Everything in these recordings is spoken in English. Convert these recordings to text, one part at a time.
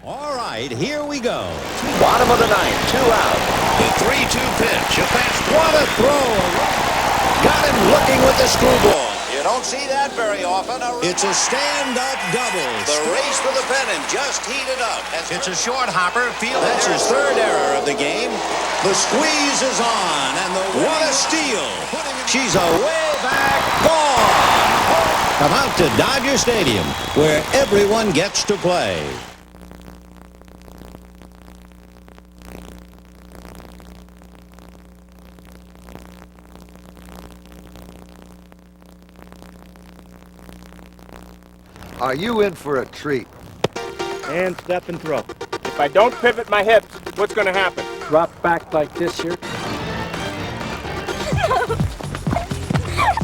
All right, here we go. Bottom of the ninth, 2 out. The 3-2 pitch. A fastball. What a throw. Got him looking with the screwball. You don't see that very often. It's a stand-up double. The race for the pennant just heated up. It's a short hopper. That's his third error of the game. The squeeze is on, and what a steal. She's a way back gone. Come out to Dodger Stadium, where everyone gets to play. Are you in for a treat? And step and throw. If I don't pivot my hips, what's going to happen? Drop back like this here.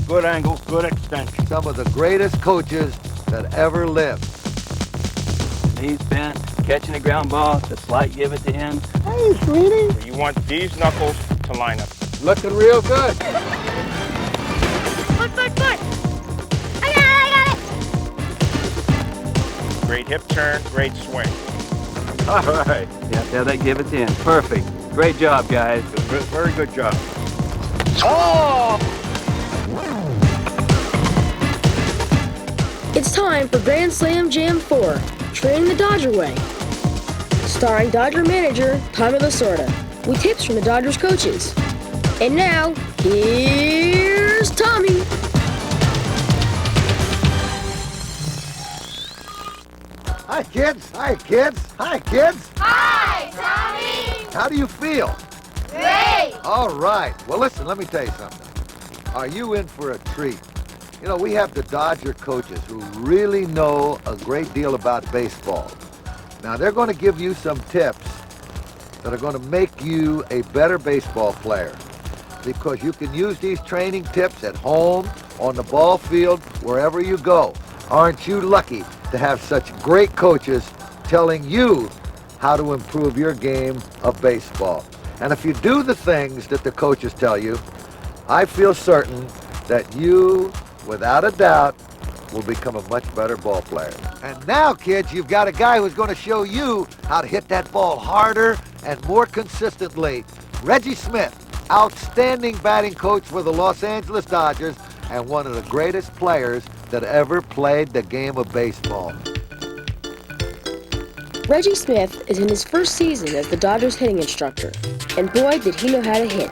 Good angle, good extension. Some of the greatest coaches that ever lived. Knees bent, catching a ground ball, the slight give it to him. Hey, sweetie. You want these knuckles to line up. Looking real good. Look. I got it. Great hip turn, great swing. All right. Yeah, that give it to him. Perfect. Great job, guys. Very good job. Oh! It's time for Grand Slam Jam 4, Training the Dodger Way. Starring Dodger manager Tommy Lasorda, with tips from the Dodgers coaches. And now, here's Tommy. Hi, kids. Hi, kids. Hi, kids. Hi, Tommy. How do you feel? Great. All right. Well, listen, let me tell you something. Are you in for a treat? You know, we have the Dodger coaches who really know a great deal about baseball. Now, they're going to give you some tips that are going to make you a better baseball player, because you can use these training tips at home, on the ball field, wherever you go. Aren't you lucky to have such great coaches telling you how to improve your game of baseball? And if you do the things that the coaches tell you, I feel certain that you, without a doubt, will become a much better ball player. And now, kids, you've got a guy who's going to show you how to hit that ball harder and more consistently. Reggie Smith, outstanding batting coach for the Los Angeles Dodgers and one of the greatest players that ever played the game of baseball. Reggie Smith is in his first season as the Dodgers hitting instructor, and boy did he know how to hit.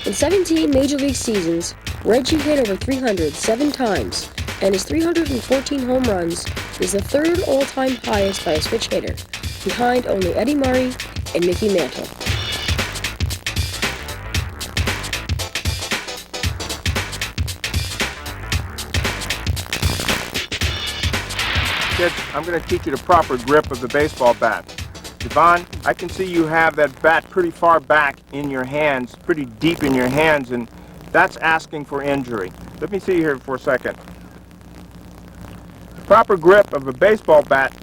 In 17 Major League seasons, Reggie hit over 307 times, and his 314 home runs is the third all-time highest by a switch hitter, behind only Eddie Murray and Mickey Mantle. Kids, I'm going to teach you the proper grip of the baseball bat. Yvonne, I can see you have that bat pretty far back in your hands, pretty deep in your hands, and that's asking for injury. Let me see here for a second. The proper grip of a baseball bat,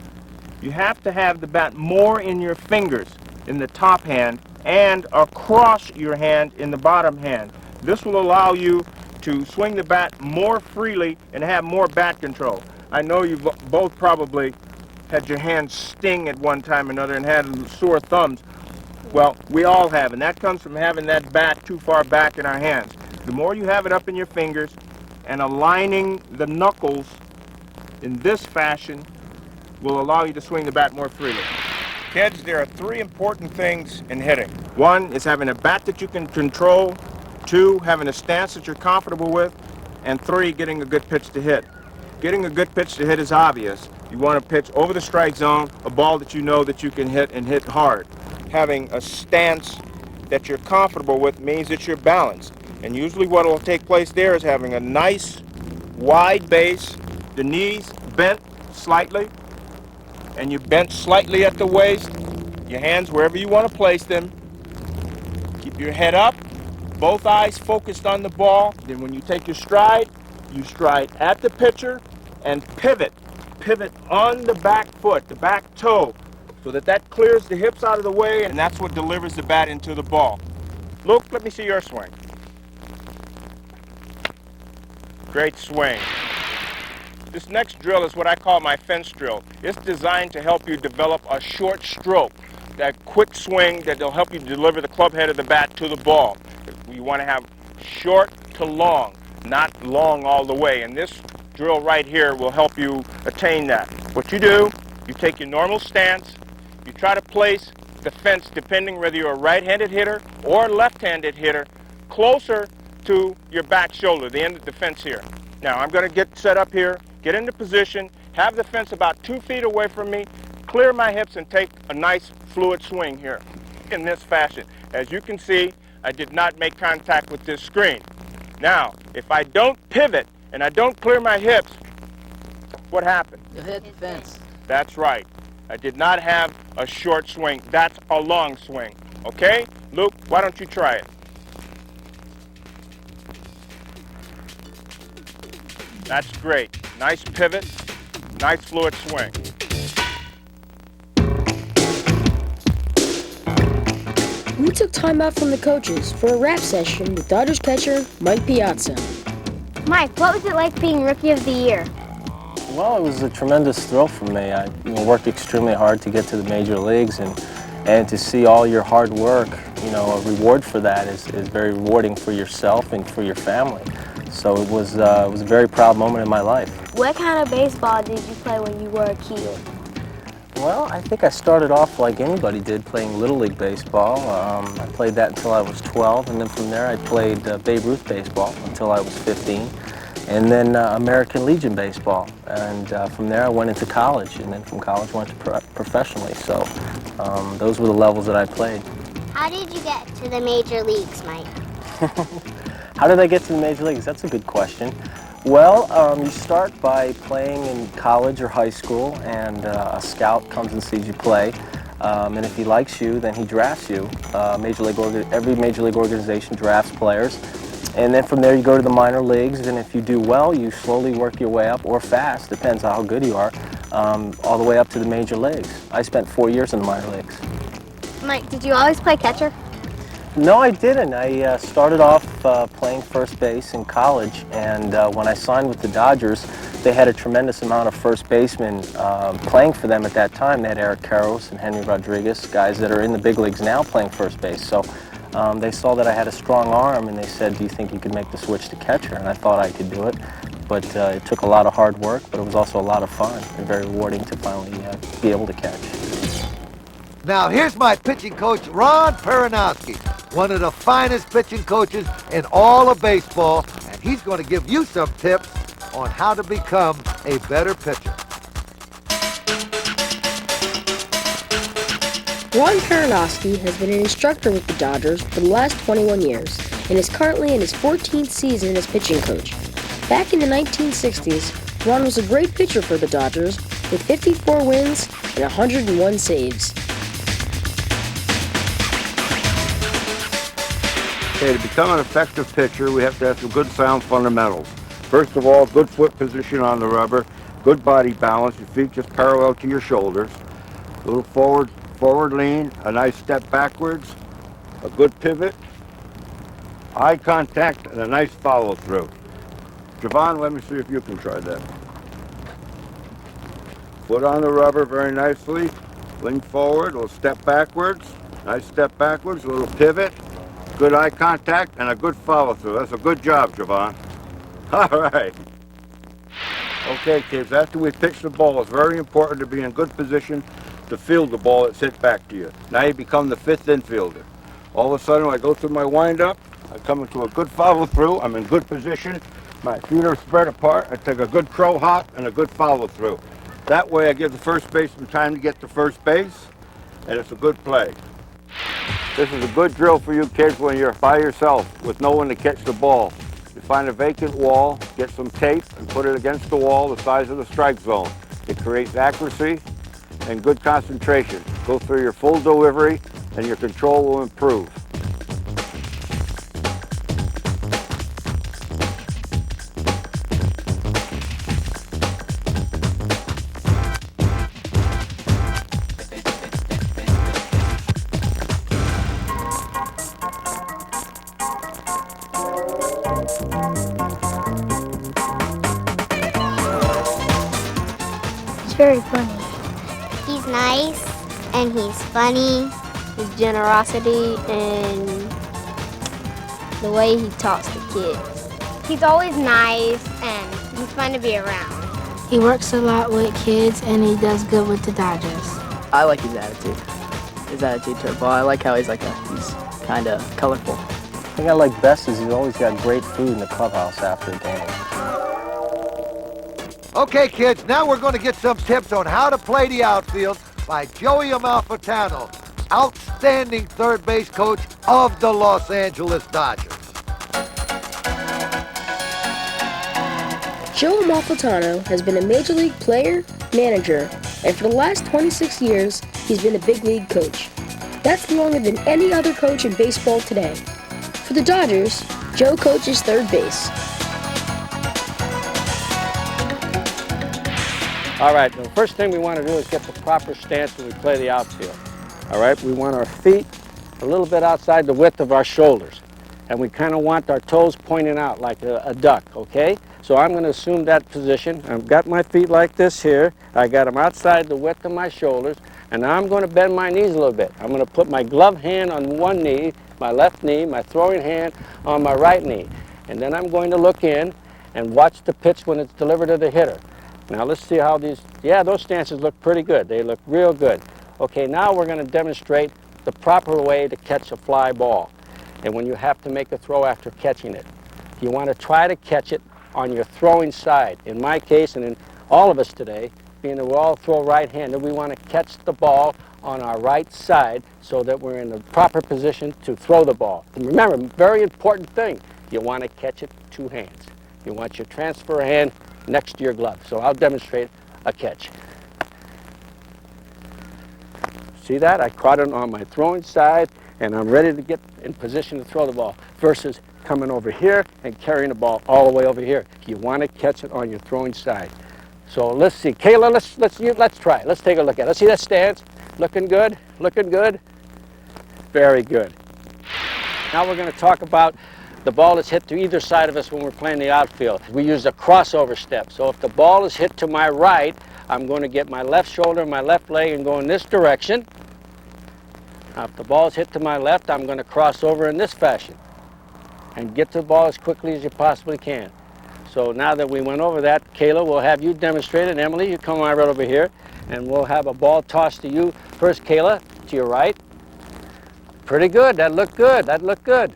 you have to have the bat more in your fingers in the top hand and across your hand in the bottom hand. This will allow you to swing the bat more freely and have more bat control. I know you've both probably had your hands sting at one time or another and had sore thumbs. Well, we all have, and that comes from having that bat too far back in our hands. The more you have it up in your fingers and aligning the knuckles in this fashion will allow you to swing the bat more freely. Kids, there are 3 important things in hitting. 1 is having a bat that you can control. 2, having a stance that you're comfortable with. And 3, getting a good pitch to hit. Getting a good pitch to hit is obvious. You want to pitch over the strike zone, a ball that you know that you can hit and hit hard. Having a stance that you're comfortable with means that you're balanced. And usually what will take place there is having a nice wide base, the knees bent slightly, and you bent slightly at the waist, your hands wherever you want to place them. Keep your head up, both eyes focused on the ball. Then when you take your stride, you stride at the pitcher and pivot. Pivot on the back foot, the back toe, so that clears the hips out of the way, and that's what delivers the bat into the ball. Luke, let me see your swing. Great swing. This next drill is what I call my fence drill. It's designed to help you develop a short stroke, that quick swing that will help you deliver the club head of the bat to the ball. You want to have short to long, not long all the way. And this drill right here will help you attain that. What you do, you take your normal stance, you try to place the fence, depending whether you're a right-handed hitter or a left-handed hitter, closer to your back shoulder, the end of the fence here. Now I'm going to get set up here, get into position, have the fence about 2 feet away from me, clear my hips and take a nice fluid swing here in this fashion. As you can see, I did not make contact with this screen. Now, if I don't pivot and I don't clear my hips, what happened? You'll hit the fence. That's right. I did not have a short swing. That's a long swing. Okay? Luke, why don't you try it? That's great. Nice pivot, nice fluid swing. We took time out from the coaches for a rap session with Dodgers catcher Mike Piazza. Mike, what was it like being Rookie of the Year? Well, it was a tremendous thrill for me. I worked extremely hard to get to the major leagues, and to see all your hard work, a reward for that is very rewarding for yourself and for your family. So it was a very proud moment in my life. What kind of baseball did you play when you were a kid? Well, I think I started off like anybody did, playing Little League baseball. I played that until I was 12, and then from there I played Babe Ruth baseball until I was 15, and then American Legion baseball. And from there I went into college, and then from college went to professionally. So those were the levels that I played. How did you get to the major leagues, Mike? How did I get to the major leagues? That's a good question. Well, you start by playing in college or high school, and a scout comes and sees you play. And if he likes you, then he drafts you. Every major league organization drafts players. And then from there you go to the minor leagues, and if you do well, you slowly work your way up, or fast, depends on how good you are, all the way up to the major leagues. I spent 4 years in the minor leagues. Mike, did you always play catcher? No, I didn't. I started off playing first base in college, and when I signed with the Dodgers, they had a tremendous amount of first basemen playing for them at that time. They had Eric Karros and Henry Rodriguez, guys that are in the big leagues now playing first base. So they saw that I had a strong arm, and they said, "Do you think you could make the switch to catcher?" And I thought I could do it, but it took a lot of hard work, but it was also a lot of fun and very rewarding to finally be able to catch. Now, here's my pitching coach, Ron Peronowski, one of the finest pitching coaches in all of baseball, and he's going to give you some tips on how to become a better pitcher. Ron Peronowski has been an instructor with the Dodgers for the last 21 years and is currently in his 14th season as pitching coach. Back in the 1960s, Ron was a great pitcher for the Dodgers with 54 wins and 101 saves. Okay, to become an effective pitcher, we have to have some good sound fundamentals. First of all, good foot position on the rubber, good body balance, your feet just parallel to your shoulders, a little forward lean, a nice step backwards, a good pivot, eye contact, and a nice follow through. Javon, let me see if you can try that. Foot on the rubber very nicely, lean forward, a little step backwards, nice step backwards, a little pivot, good eye contact, and a good follow-through. That's a good job, Javon. All right. Okay, kids, after we pitch the ball, it's very important to be in good position to field the ball that's hit back to you. Now you become the fifth infielder. All of a sudden, when I go through my wind-up, I come into a good follow-through. I'm in good position. My feet are spread apart. I take a good crow hop and a good follow-through. That way, I give the first baseman time to get to first base, and it's a good play. This is a good drill for you kids when you're by yourself with no one to catch the ball. You find a vacant wall, get some tape and put it against the wall the size of the strike zone. It creates accuracy and good concentration. Go through your full delivery and your control will improve. He's nice and he's funny. His generosity and the way he talks to kids. He's always nice and he's fun to be around. He works a lot with kids and he does good with the Dodgers. I like his attitude. His attitude toward ball. I like how he's kind of colorful. The thing I like best is he's always got great food in the clubhouse after a game. Okay, kids, now we're going to get some tips on how to play the outfield by Joey Amalfitano, outstanding third base coach of the Los Angeles Dodgers. Joe Amalfitano has been a major league player, manager, and for the last 26 years, he's been a big league coach. That's longer than any other coach in baseball today. For the Dodgers, Joe coaches third base. All right, the first thing we want to do is get the proper stance when we play the outfield. All right, we want our feet a little bit outside the width of our shoulders. And we kind of want our toes pointing out like a duck, okay? So I'm going to assume that position. I've got my feet like this here. I got them outside the width of my shoulders. And now I'm going to bend my knees a little bit. I'm going to put my glove hand on one knee, my left knee, my throwing hand on my right knee. And then I'm going to look in and watch the pitch when it's delivered to the hitter. Now let's see how these, yeah, those stances look pretty good. They look real good. Okay, now we're going to demonstrate the proper way to catch a fly ball. And when you have to make a throw after catching it, you want to try to catch it on your throwing side. In my case, and in all of us today, being that we all throw right-handed, we want to catch the ball on our right side so that we're in the proper position to throw the ball. And remember, very important thing, you want to catch it two hands. You want your transfer hand next to your glove. So I'll demonstrate a catch. See that? I caught it on my throwing side, and I'm ready to get in position to throw the ball versus coming over here and carrying the ball all the way over here. You want to catch it on your throwing side. So let's see. Kayla, let's try it. Let's take a look at it. Let's see that stance. Looking good? Looking good? Very good. Now we're going to talk about the ball is hit to either side of us when we're playing the outfield. We use a crossover step. So if the ball is hit to my right, I'm going to get my left shoulder, my left leg, and go in this direction. Now if the ball is hit to my left, I'm going to cross over in this fashion and get to the ball as quickly as you possibly can. So now that we went over that, Kayla, we'll have you demonstrate it. Emily, you come right over here, and we'll have a ball tossed to you. First, Kayla, to your right. Pretty good. That looked good. That looked good.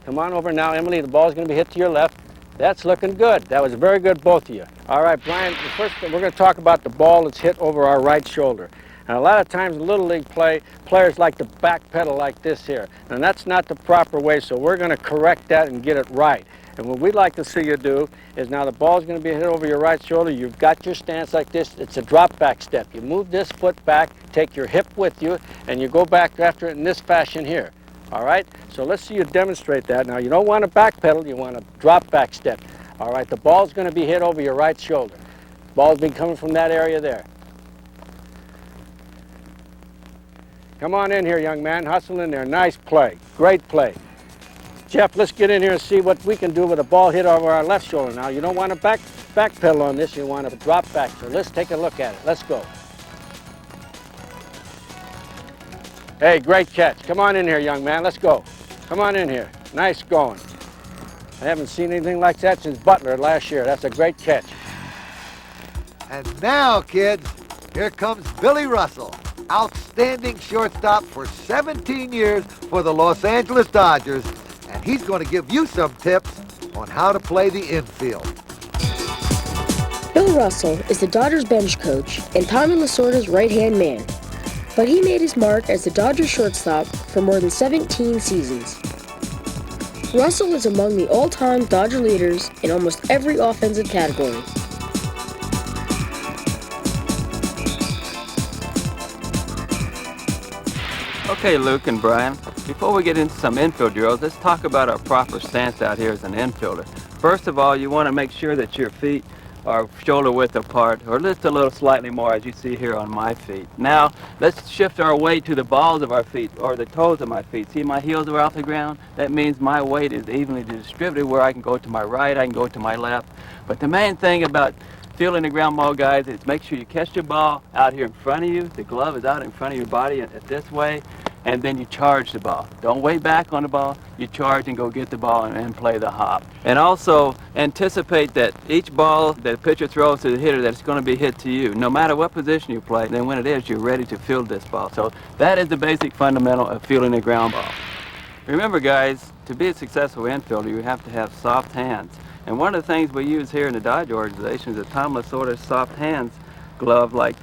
Come on over now, Emily. The ball's going to be hit to your left. That's looking good. That was very good, both of you. All right, Brian, the first thing, we're going to talk about the ball that's hit over our right shoulder. And a lot of times in Little League play, players like to backpedal like this here. And that's not the proper way, so we're going to correct that and get it right. And what we'd like to see you do is now the ball's going to be hit over your right shoulder. You've got your stance like this. It's a drop back step. You move this foot back, take your hip with you, and you go back after it in this fashion here. All right? So let's see you demonstrate that. Now, you don't want to backpedal. You want a drop back step. All right? The ball's going to be hit over your right shoulder. Ball's been coming from that area there. Come on in here, young man. Hustle in there. Nice play. Great play. Jeff, let's get in here and see what we can do with a ball hit over our left shoulder. Now, you don't want to backpedal on this. You want to drop back. So let's take a look at it. Let's go. Hey, great catch. Come on in here, young man. Let's go. Come on in here. Nice going. I haven't seen anything like that since Butler last year. That's a great catch. And now, kids, here comes Billy Russell, outstanding shortstop for 17 years for the Los Angeles Dodgers, and he's going to give you some tips on how to play the infield. Bill Russell is the Dodgers bench coach and Tommy Lasorda's right-hand man, but he made his mark as the Dodgers shortstop for more than 17 seasons. Russell is among the all-time Dodger leaders in almost every offensive category. Okay, Luke and Brian, before we get into some infield drills, let's talk about our proper stance out here as an infielder. First of all, you want to make sure that your feet are shoulder width apart, or just a little slightly more, as you see here on my feet. Now, let's shift our weight to the balls of our feet, or the toes of my feet. See, my heels are off the ground? That means my weight is evenly distributed, where I can go to my right, I can go to my left. But the main thing about fielding the ground ball, guys, is make sure you catch your ball out here in front of you. The glove is out in front of your body this way, and then you charge the ball. Don't wait back on the ball. You charge and go get the ball and play the hop. And also anticipate that each ball that the pitcher throws to the hitter, that it's going to be hit to you. No matter what position you play, then when it is, you're ready to field this ball. So that is the basic fundamental of fielding the ground ball. Remember, guys, to be a successful infielder, you have to have soft hands. And one of the things we use here in the Dodger organization is the Tom Lasorda soft hands glove like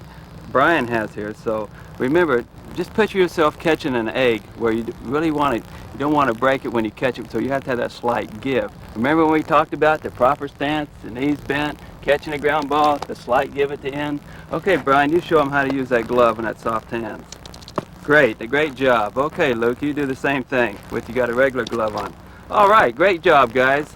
Brian has here. So remember, just picture yourself catching an egg where you really want it, you don't want to break it when you catch it, so you have to have that slight give. Remember when we talked about the proper stance, the knees bent, catching the ground ball, the slight give at the end? Okay, Brian, you show them how to use that glove and that soft hands. Great, a great job. Okay, Luke, you do the same thing with you got a regular glove on. All right, great job, guys.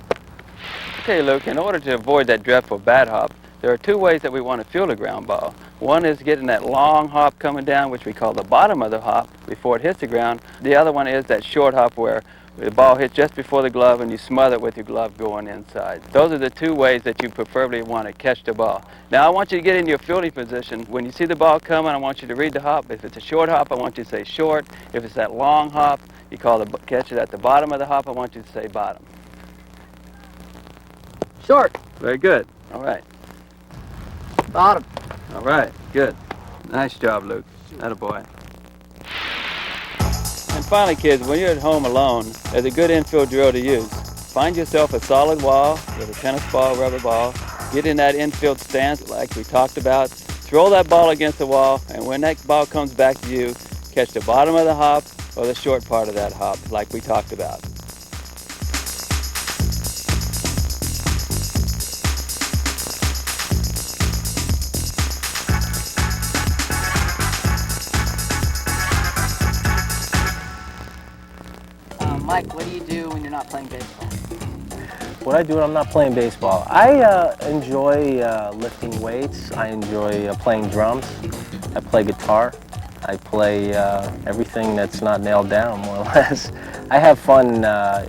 Okay, Luke, in order to avoid that dreadful bat hop, there are two ways that we want to field a ground ball. One is getting that long hop coming down, which we call the bottom of the hop before it hits the ground. The other one is that short hop where the ball hits just before the glove and you smother it with your glove going inside. Those are the two ways that you preferably want to catch the ball. Now I want you to get in your fielding position. When you see the ball coming, I want you to read the hop. If it's a short hop, I want you to say short. If it's that long hop, you call the catch it at the bottom of the hop, I want you to say bottom. Short. Very good. All right. Bottom. All right. Good. Nice job, Luke. Attaboy. And finally, kids, when you're at home alone, there's a good infield drill to use. Find yourself a solid wall with a tennis ball, rubber ball. Get in that infield stance like we talked about. Throw that ball against the wall, and when that ball comes back to you, catch the bottom of the hop or the short part of that hop like we talked about. Mike, what do you do when you're not playing baseball? What I do when I'm not playing baseball? I enjoy lifting weights. I enjoy playing drums. I play guitar. I play everything that's not nailed down, more or less. I have fun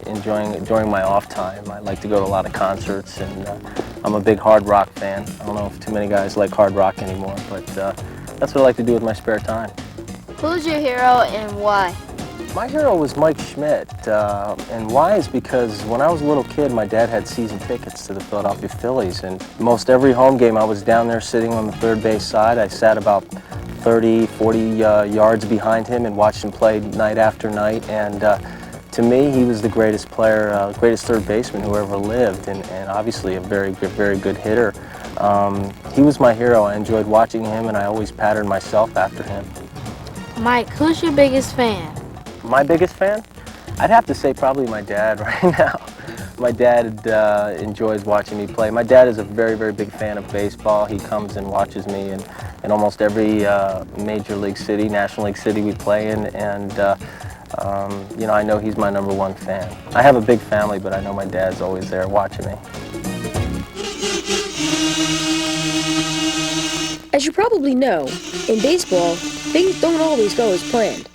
enjoying it during my off time. I like to go to a lot of concerts, and I'm a big hard rock fan. I don't know if too many guys like hard rock anymore, but that's what I like to do with my spare time. Who's your hero and why? My hero was Mike Schmidt, and why is because when I was a little kid, my dad had season tickets to the Philadelphia Phillies, and most every home game I was down there sitting on the third base side. I sat about 30, 40 yards behind him and watched him play night after night, and to me, he was the greatest player, greatest third baseman who ever lived, and obviously a very good hitter. He was my hero. I enjoyed watching him, and I always patterned myself after him. Mike, who's your biggest fan? My biggest fan? I'd have to say probably my dad right now. My dad enjoys watching me play. My dad is a very big fan of baseball. He comes and watches me in almost every major league city, National League city we play in, and you know, I know he's my #1 fan. I have a big family, but I know my dad's always there watching me. As you probably know, in baseball, things don't always go as planned.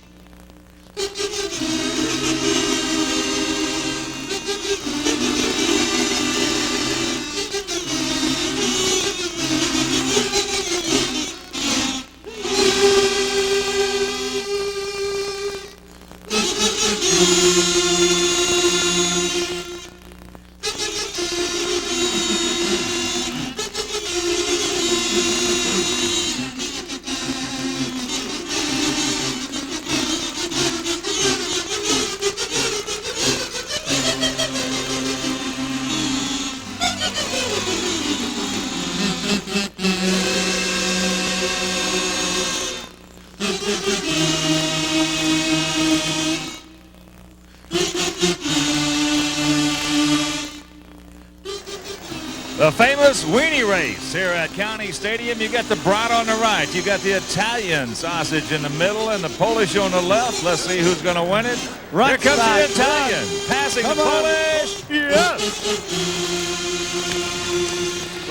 The famous weenie race here at County Stadium. You got the brat on the right. You got the Italian sausage in the middle and the Polish on the left. Let's see who's going to win it. Here comes the Italian. Passing the Polish. Yes.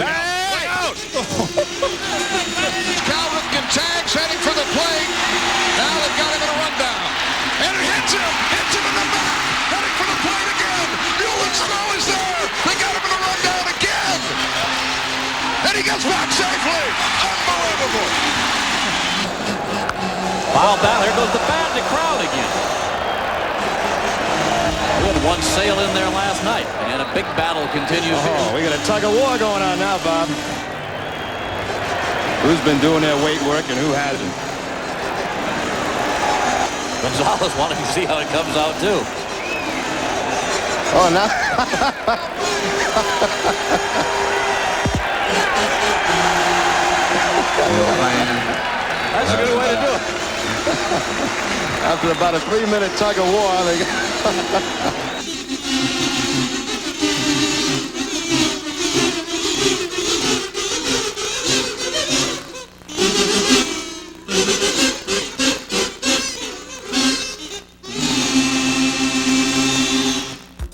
Look out. Calvin Gonzague's heading for the plate. Now they've got him in a rundown. And it hits him in the back. Heading for the plate again. Newland Snow is there. They got him in a rundown again. And he gets back. beautifully. Unbelievable. Foul down. There goes the bat in the crowd again. We had one sail in there last night, and a big battle continues here. We got a tug of war going on now, Bob. Who's been doing their weight work and who hasn't? Gonzalez wanting to see how it comes out, too. Oh, now. That's a good way to do it. After about a 3-minute tug of war, they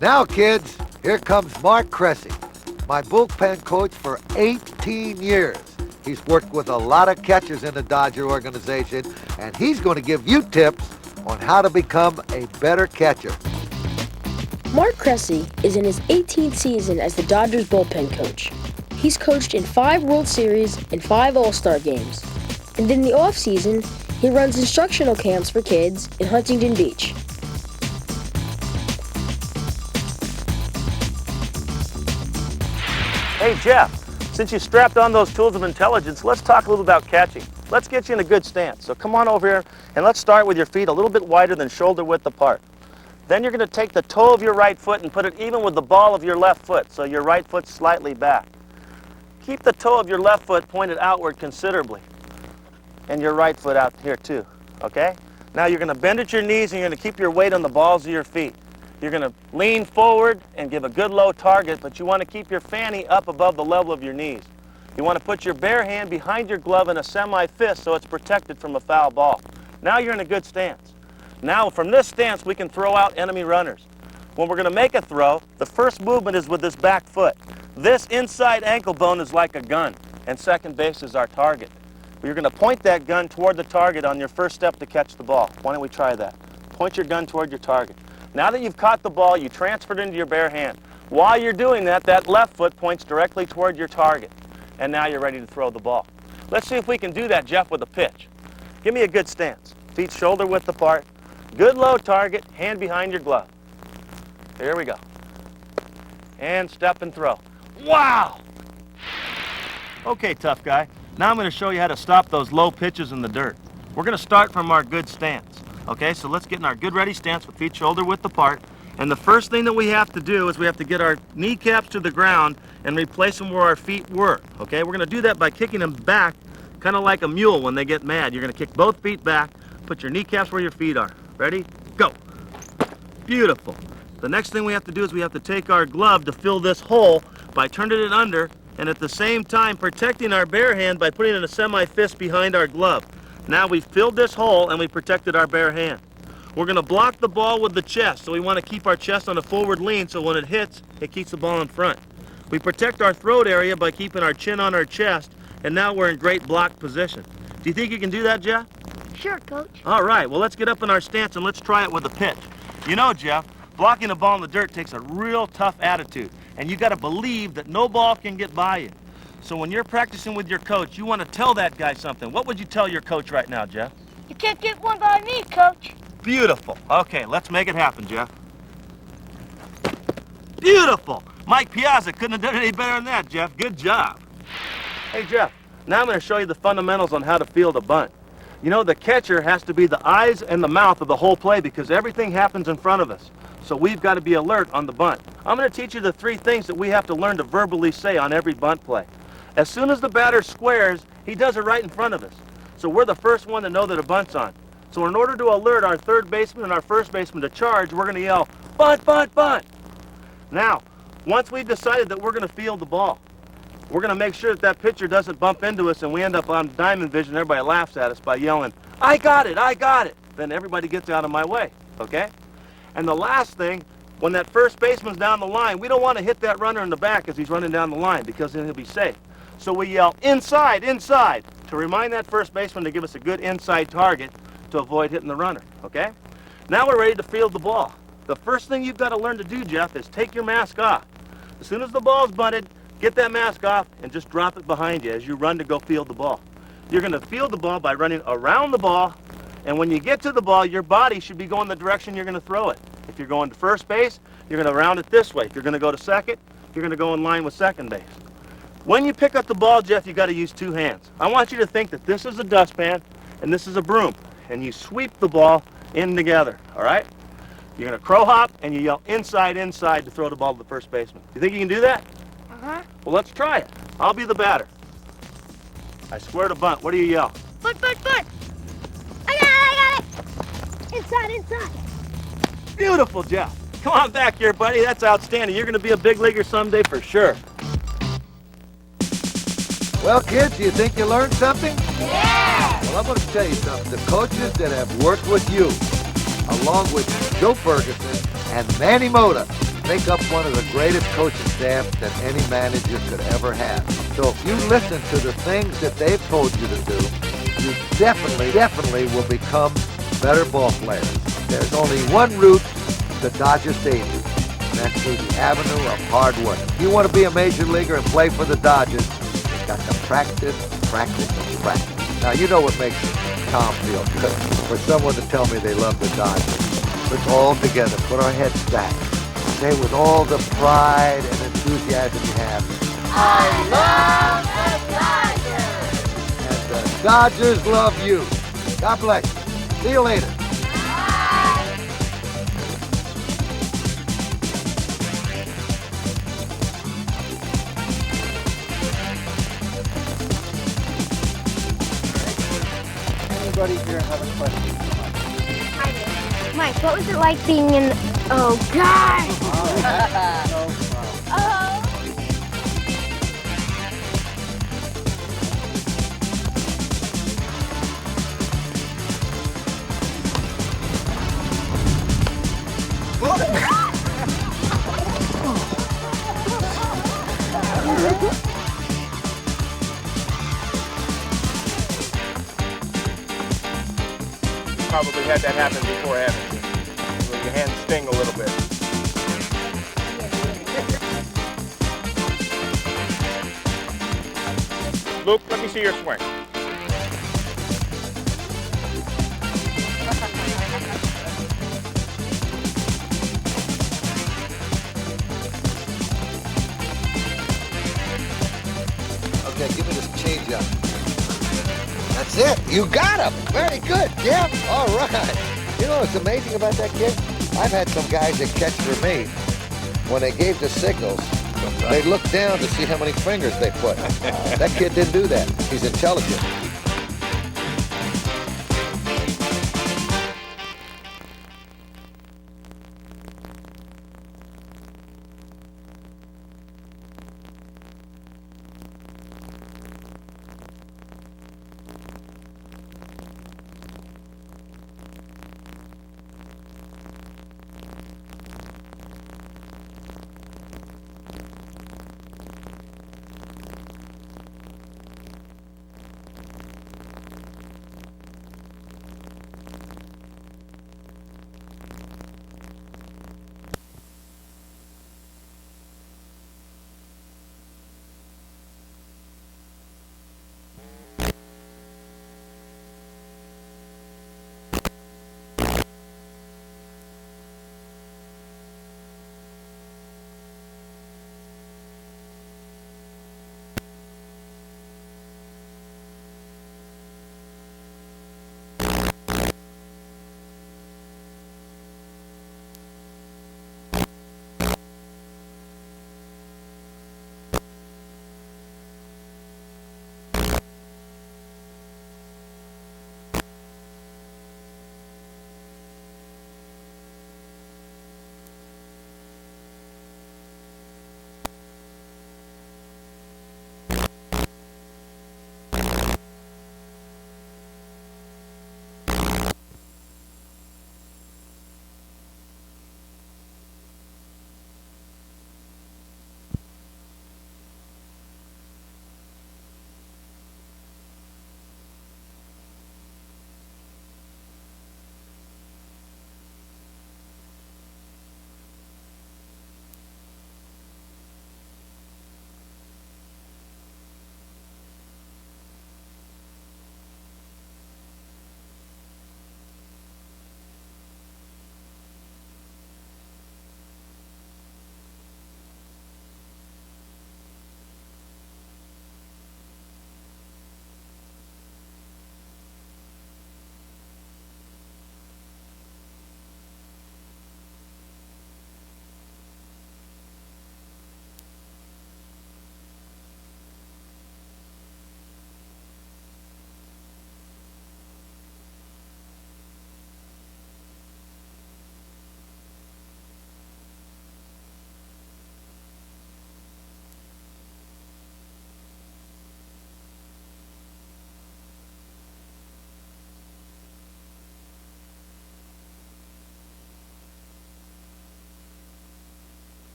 Now, kids, here comes Mark Cressy, my bullpen coach for 18 years. He's worked with a lot of catchers in the Dodger organization, and he's going to give you tips on how to become a better catcher. Mark Cressy is in his 18th season as the Dodgers bullpen coach. He's coached in 5 World Series and 5 All-Star games. And in the off-season, he runs instructional camps for kids in Huntington Beach. Hey, Jeff, since you strapped on those tools of intelligence, let's talk a little about catching. Let's get you in a good stance. So come on over here, and let's start with your feet a little bit wider than shoulder width apart. Then you're going to take the toe of your right foot and put it even with the ball of your left foot, so your right foot's slightly back. Keep the toe of your left foot pointed outward considerably, and your right foot out here too, okay? Now you're going to bend at your knees, and you're going to keep your weight on the balls of your feet. You're going to lean forward and give a good low target, but you want to keep your fanny up above the level of your knees. You want to put your bare hand behind your glove in a semi-fist so it's protected from a foul ball. Now you're in a good stance. Now from this stance we can throw out enemy runners. When we're going to make a throw, the first movement is with this back foot. This inside ankle bone is like a gun, and second base is our target. You're going to point that gun toward the target on your first step to catch the ball. Why don't we try that? Point your gun toward your target. Now that you've caught the ball, you transfer it into your bare hand. While you're doing that, that left foot points directly toward your target. And now you're ready to throw the ball. Let's see if we can do that, Jeff, with a pitch. Give me a good stance. Feet shoulder width apart. Good low target, hand behind your glove. Here we go. And step and throw. Wow! Okay, tough guy. Now I'm going to show you how to stop those low pitches in the dirt. We're going to start from our good stance. Okay, so let's get in our good ready stance with feet shoulder width apart. And the first thing that we have to do is we have to get our kneecaps to the ground and replace them where our feet were. Okay, we're going to do that by kicking them back, kind of like a mule when they get mad. You're going to kick both feet back, put your kneecaps where your feet are. Ready? Go. Beautiful. The next thing we have to do is we have to take our glove to fill this hole by turning it under and at the same time protecting our bare hand by putting in a semi-fist behind our glove. Now we've filled this hole and we protected our bare hand. We're going to block the ball with the chest, so we want to keep our chest on a forward lean so when it hits, it keeps the ball in front. We protect our throat area by keeping our chin on our chest, and now we're in great block position. Do you think you can do that, Jeff? Sure, Coach. All right, well, let's get up in our stance and let's try it with a pitch. You know, Jeff, blocking a ball in the dirt takes a real tough attitude, and you got to believe that no ball can get by you. So when you're practicing with your coach, you want to tell that guy something. What would you tell your coach right now, Jeff? You can't get one by me, Coach. Beautiful. Okay, let's make it happen, Jeff. Beautiful. Mike Piazza couldn't have done any better than that, Jeff. Good job. Hey, Jeff, now I'm going to show you the fundamentals on how to field a bunt. You know, the catcher has to be the eyes and the mouth of the whole play because everything happens in front of us. So we've got to be alert on the bunt. I'm going to teach you the 3 things that we have to learn to verbally say on every bunt play. As soon as the batter squares, he does it right in front of us. So we're the first one to know that a bunt's on. So in order to alert our third baseman and our first baseman to charge, we're going to yell, bunt, bunt, bunt. Now, once we've decided that we're going to field the ball, we're going to make sure that that pitcher doesn't bump into us and we end up on diamond vision. Everybody laughs at us by yelling, I got it, I got it. Then everybody gets out of my way, okay? And the last thing, when that first baseman's down the line, we don't want to hit that runner in the back as he's running down the line because then he'll be safe. So we yell, inside, inside, to remind that first baseman to give us a good inside target to avoid hitting the runner, okay? Now we're ready to field the ball. The first thing you've got to learn to do, Jeff, is take your mask off. As soon as the ball's bunted, Get that mask off and just drop it behind you as you run to go field the ball. You're going to field the ball by running around the ball, and when you get to the ball, your body should be going the direction you're going to throw it. If you're going to first base, you're going to round it this way. If you're going to go to second, you're going to go in line with second base. When you pick up the ball, Jeff, you got to use 2 hands. I want you to think that this is a dustpan and this is a broom, and you sweep the ball in together, all right? You're going to crow hop, and you yell inside, inside to throw the ball to the first baseman. You think you can do that? Uh-huh. Well, let's try it. I'll be the batter. I swear to bunt. What do you yell? Foot, foot, foot. I got it. Inside, inside. Beautiful, Jeff. Come on back here, buddy. That's outstanding. You're going to be a big leaguer someday for sure. Well, kids, do you think you learned something? Yeah! Well, I'm going to tell you something. The coaches that have worked with you, along with Joe Ferguson and Manny Mota, make up one of the greatest coaching staffs that any manager could ever have. So if you listen to the things that they've told you to do, you definitely will become better ball players. There's only one route to Dodger Stadium, and that's through the avenue of hard work. If you want to be a major leaguer and play for the Dodgers, you've got to practice, practice, and practice. Now, you know what makes Tom feel good? For someone to tell me they love the Dodgers. Let's all together put our heads back. Say with all the pride and enthusiasm you have, I love the Dodgers! And the Dodgers love you. God bless you. See you later. Anybody here have a question? Mike, what was it like being in... Oh, God! Probably had that happen before, haven't you? Where your hands sting a little bit. Luke, let me see your swing. Okay, give me this change up. That's it. You got him. Very good, Jim. All right. You know what's amazing about that kid? I've had some guys that catch for me. When they gave the signals, they looked down to see how many fingers they put. That kid didn't do that. He's intelligent.